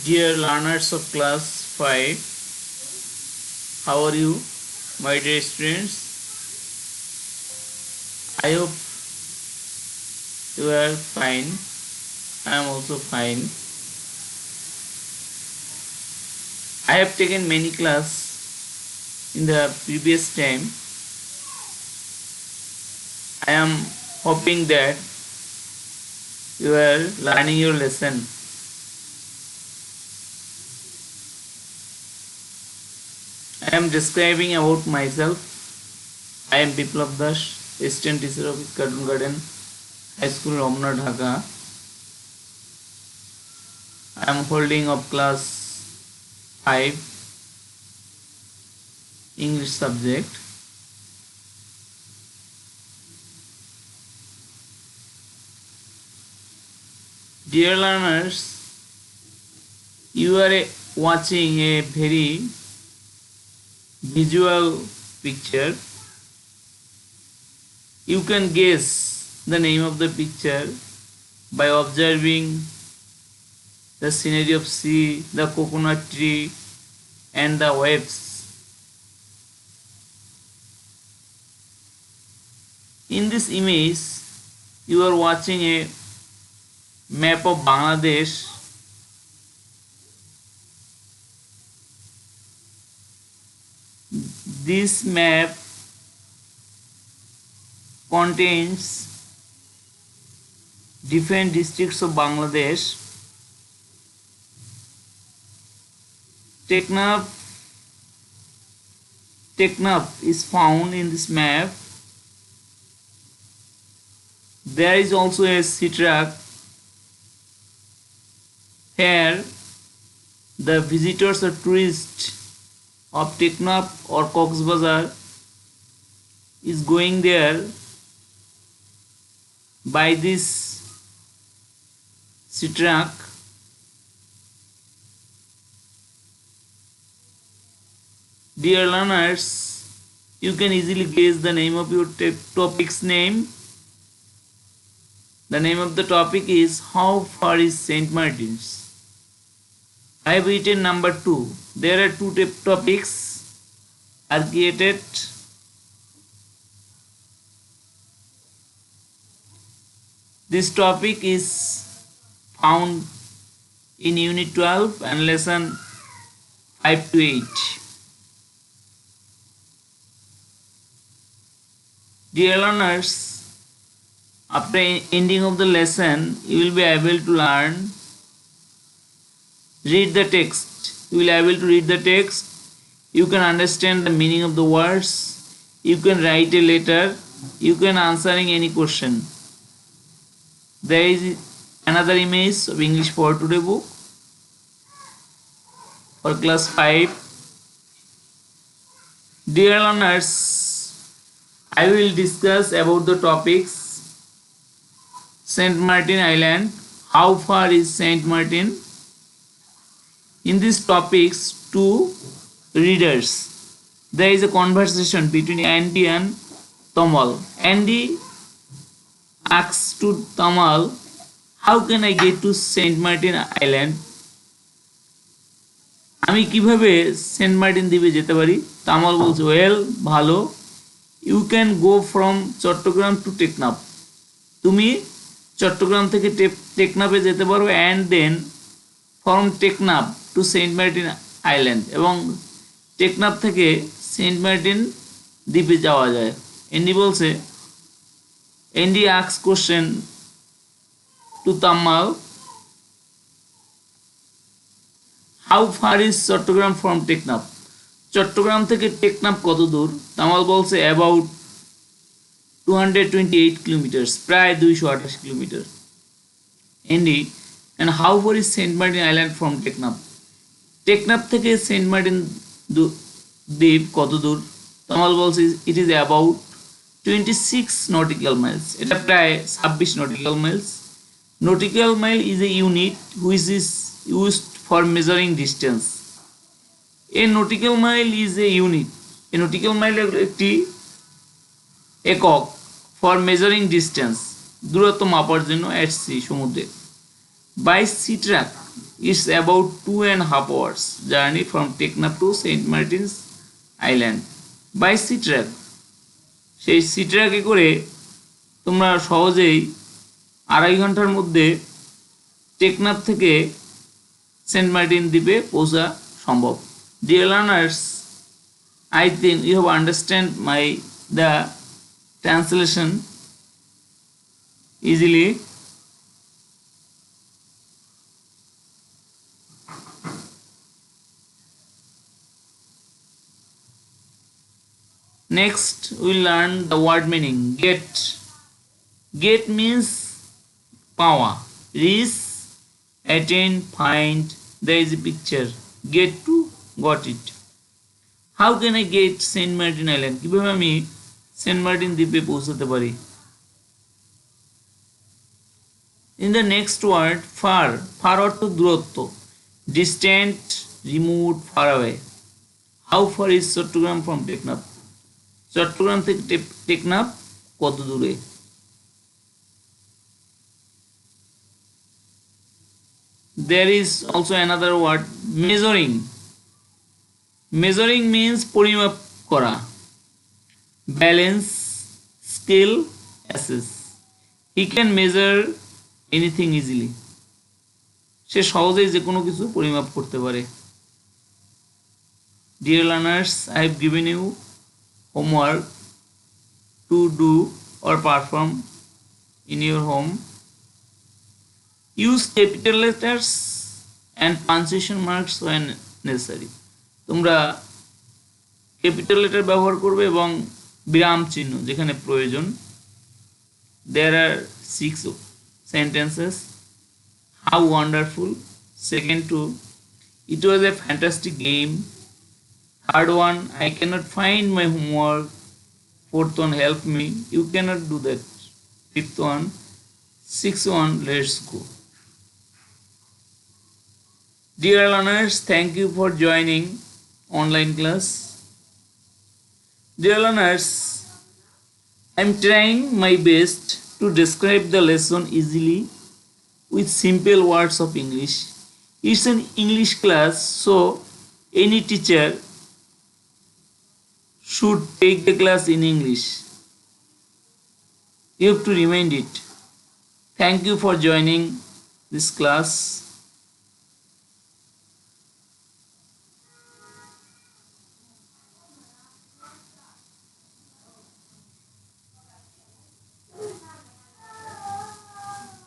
Dear learners of class 5, how are you, my dear students? I hope you are fine. I am also fine. I have taken many class in the previous time. I am hoping that you are learning your lesson. I am describing about myself. I am Biplab Das, assistant teacher of Cartoon Garden High School, Ramna, Dhaka. I am holding of class 5 English subject. Dear learners, you are watching a very visual picture. You can guess the name of the picture by observing the scenery of sea, the coconut tree and the waves. In this image, you are watching a map of Bangladesh. This map contains different districts of Bangladesh. Teknaf is found in this map. There is also a Sitrak. Here, the visitors or tourists of Teknaf or Cox's Bazar is going there by this Sitrak. Dear learners, you can easily guess the name of your topic's name. The name of the topic is How Far is St. Martin's? I have written number 2. There are two topics are created. This topic is found in Unit 12 and Lesson 5 to 8. Dear learners, after ending of the lesson, you will be able to learn. Read the text. You will be able to read the text. You can understand the meaning of the words. You can write a letter. You can answering any question. There is another image of English for Today book for class 5. Dear learners, I will discuss about the topics St. Martin Island. How far is St. Martin? In these topics, two readers. There is a conversation between Andy and Tamal. Andy asks to Tamal, how can I get to St. Martin Island? আমি কিভাবে Saint Martin দ্বীপে যেতে পারি? তামাল বলছে, well, ভালো, you can go from Chittagong to Teknaf. তুমি চট্টগ্রাম থেকে টেকনাফে যেতে পারো and then from Teknaf to saint Martin island, এবং টেকনাফ থেকে সেন্ট মার্টিন দ্বীপে যাওয়া যায়। এন্ডি বলছে, Andy asks question to Tamal, how far is Chittagong from Teknaf? Chittagong থেকে টেকনাফ কত দূর? তামাল বলছে অ্যাবাউট 228 কিলোমিটার, প্রায় 228 কিলোমিটার। এন্ডি, and how far is St. Martin Island from Teknaf? Teknaf থেকে সেন্ট মার্টিন দ্বীপ কত দূর? তামাল বলছে it is about 26 nautical miles, এটা প্রায় 26 nautical miles. Nautical mile is a unit which is used for measuring distance. A nautical mile is a unit. A nautical mile একটি একক for measuring distance, দূরত্ব মাপার জন্য, এট সি, সমুদ্রে। By sea truck, It's about 2.5 hours journey from Teknaf to Saint Martin's Island by sea track. সেই C ট্র্যাকে করে তোমরা সহজেই 2.5 ঘন্টার মধ্যে টেকনাফ থেকে সেন্ট মার্টিন দ্বীপে পৌঁছা সম্ভব। Dear learners, I think you have understand the translation easily. Next we learn the word meaning. Get means power, reach, attain, find. There is a picture. Get to, got it. How can I get Saint Martin Island? কিভাবে আমি Saint Martin দ্বীপে পৌঁছাতে পারি? In the next word, far অর্থ দূরত্ব, distant, remote, far away. How far is Chittagong from Teknaf? Chittagong থেকে টেকনাফ কত দূরে? There is also another word, measuring means পরিমাপ করা, balance, scale, assess. He can measure anything easily. সে সহজেই যে কোনো কিছু পরিমাপ করতে পারে। Dear learners, I have given you homework to do or perform in your home. Use capital letters and punctuation marks when necessary. তোমরা ক্যাপিটাল লেটার ব্যবহার করবে এবং বিরাম চিহ্ন যেখানে প্রয়োজন। There are 6 sentences. How wonderful. Second 2, it was a fantastic game. Third one, I cannot find my homework. Fourth one, help me. You cannot do that. Fifth one. Sixth one, let's go. Dear learners, thank you for joining online class. Dear learners, I am trying my best to describe the lesson easily with simple words of English. It's an English class, so any teacher should take the class in English. You have to remind it. Thank you for joining this class.